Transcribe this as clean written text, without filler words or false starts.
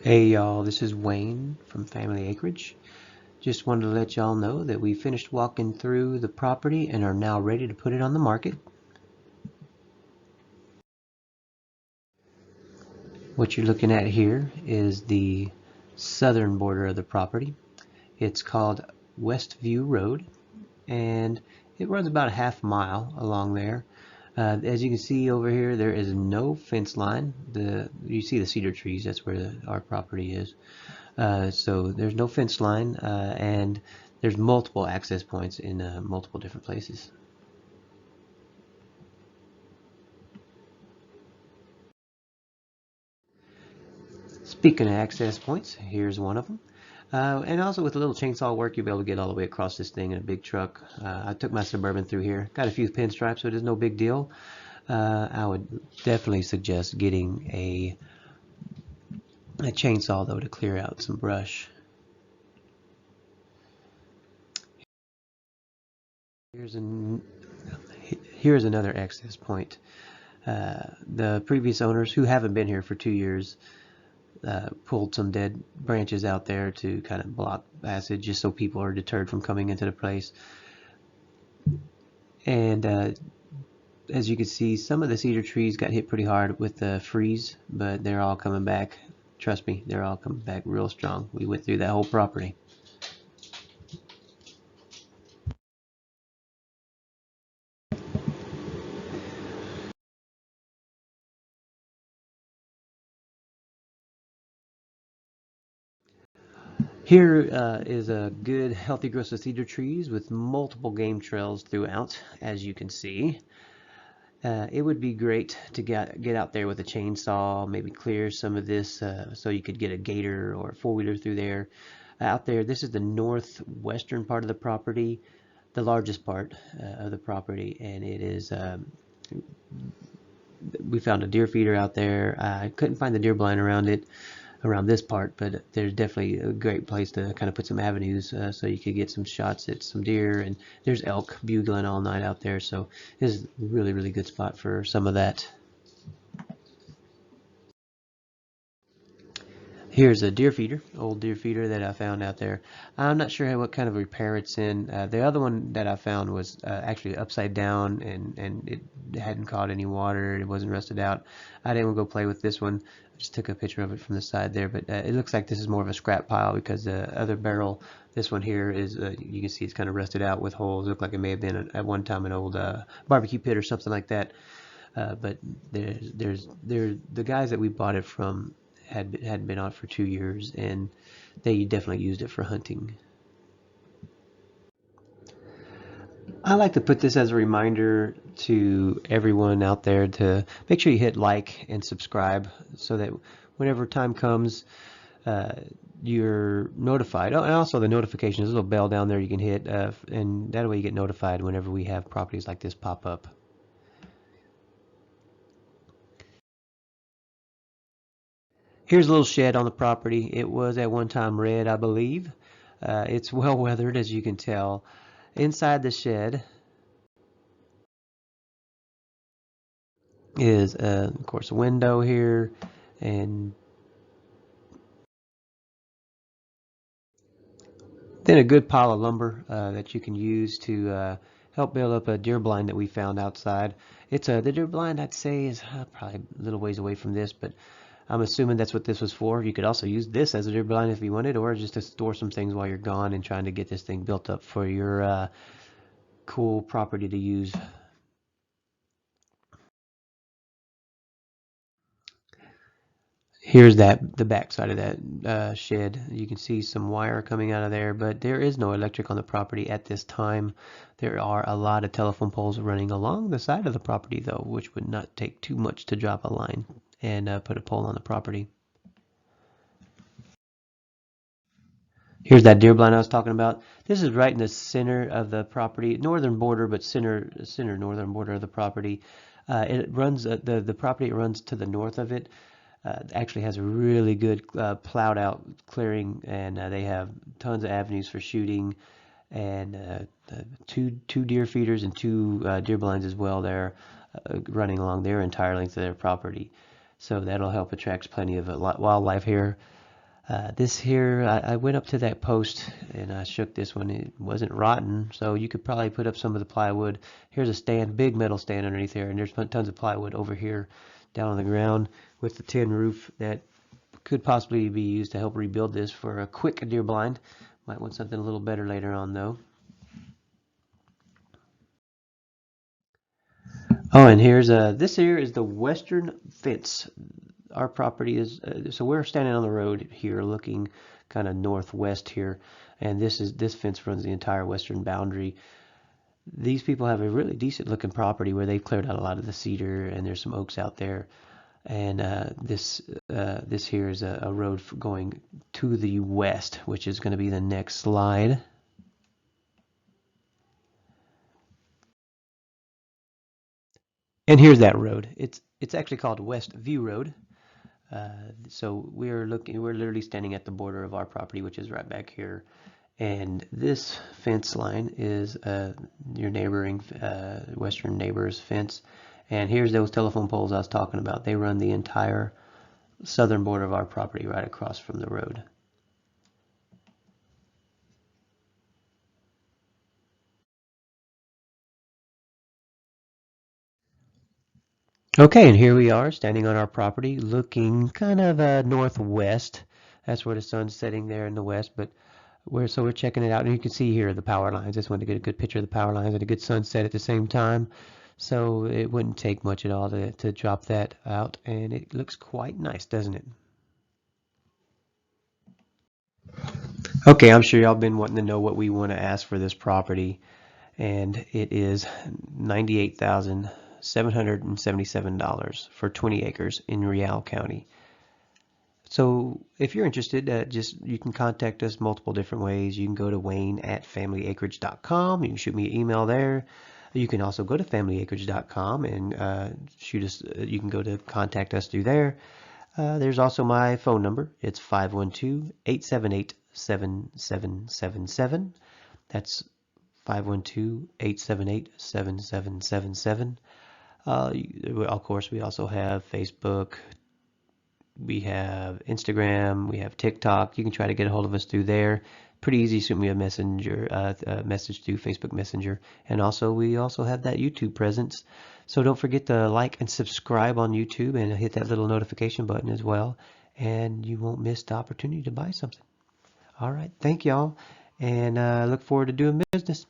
Hey y'all, this is Wayne from Family Acreage. Just wanted to let y'all know that we finished walking through the property and are now ready to put it on the market. What you're looking at here is the southern border of the property. It's called Westview Road and it runs about a half mile along there. As you can see over here, there is no fence line. You see the cedar trees, that's where our property is. So there's no fence line, and there's multiple access points in multiple different places. Speaking of access points, here's one of them. And also with a little chainsaw work, you'll be able to get all the way across this thing in a big truck. I took my Suburban through here. Got a few pinstripes, so it is no big deal. I would definitely suggest getting a chainsaw, though, to clear out some brush. Here's another access point. The previous owners, who haven't been here for 2 years, pulled some dead branches out there to kind of block passage, just so people are deterred from coming into the place. And as you can see, some of the cedar trees got hit pretty hard with the freeze, but they're all coming back. Trust me, they're all coming back real strong. We went through that whole property. Here is a good healthy growth of cedar trees with multiple game trails throughout, as you can see. It would be great to get out there with a chainsaw, maybe clear some of this so you could get a gator or a four-wheeler through there. Out there, this is the northwestern part of the property, the largest part of the property, and it is we found a deer feeder out there. I couldn't find the deer blind around this part, but there's definitely a great place to kind of put some avenues so you could get some shots at some deer, and there's elk bugling all night out there, so this is a really good spot for some of that. Here's a deer feeder, old deer feeder that I found out there. I'm not sure what kind of repair it's in. The other one that I found was actually upside down, and it hadn't caught any water. It wasn't rusted out. I didn't go play with this one. I just took a picture of it from the side there, but it looks like this is more of a scrap pile because the other barrel, this one here, is you can see it's kind of rusted out with holes. It looked like it may have been at one time an old barbecue pit or something like that. But the guys that we bought it from had been out for 2 years, and they definitely used it for hunting. I like to put this as a reminder to everyone out there to make sure you hit like and subscribe so that whenever time comes, you're notified. Oh, and also the notifications, there's a little bell down there you can hit, and that way you get notified whenever we have properties like this pop up. Here's a little shed on the property. It was at one time red, I believe. It's well weathered, as you can tell. Inside the shed is, of course, a window here, and then a good pile of lumber that you can use to help build up a deer blind that we found outside. It's the deer blind, I'd say, is probably a little ways away from this, but I'm assuming that's what this was for. You could also use this as a deer blind if you wanted, or just to store some things while you're gone and trying to get this thing built up for your cool property to use. Here's the back side of that shed. You can see some wire coming out of there, but there is no electric on the property at this time. There are a lot of telephone poles running along the side of the property, though, which would not take too much to drop a line and put a pole on the property. Here's that deer blind I was talking about. This is right in the center of the property, northern border, but center northern border of the property. It runs the property runs to the north of it. Actually has a really good plowed out clearing, and they have tons of avenues for shooting, and two deer feeders and two deer blinds as well there running along their entire length of their property. So that'll help attract plenty of wildlife here. This here, I went up to that post and I shook this one. It wasn't rotten, so you could probably put up some of the plywood. Here's a stand, big metal stand underneath there, and there's tons of plywood over here down on the ground with the tin roof that could possibly be used to help rebuild this for a quick deer blind. Might want something a little better later on though. Oh, and here's this here is the western fence. Our property is so we're standing on the road here, looking kind of northwest here, and this fence runs the entire western boundary. These people have a really decent looking property where they've cleared out a lot of the cedar, and there's some oaks out there. And this here is a road going to the west, which is going to be the next slide. And here's that road. It's actually called West View Road. So we're literally standing at the border of our property, which is right back here. And this fence line is your neighboring western neighbor's fence. And here's those telephone poles I was talking about. They run the entire southern border of our property right across from the road. Okay, and here we are standing on our property looking kind of northwest. That's where the sun's setting there in the west, but we're checking it out, and you can see here the power lines. I just wanted to get a good picture of the power lines and a good sunset at the same time. So it wouldn't take much at all to drop that out, and it looks quite nice, doesn't it? Okay, I'm sure y'all been wanting to know what we want to ask for this property, and it is $98,777 for 20 acres in Real County. So if you're interested, you can contact us multiple different ways. You can go to wayne@familyacreage.com. You can shoot me an email there. You can also go to familyacreage.com and shoot us. You can go to contact us through there. There's also my phone number. It's 512-878-7777. That's 512-878-7777. Of course, we also have Facebook. We have Instagram, we have TikTok. You can try to get a hold of us through there. Pretty easy. Shoot me a message through Facebook Messenger. And also, we also have that YouTube presence. So don't forget to like and subscribe on YouTube and hit that little notification button as well. And you won't miss the opportunity to buy something. All right. Thank y'all. And look forward to doing business.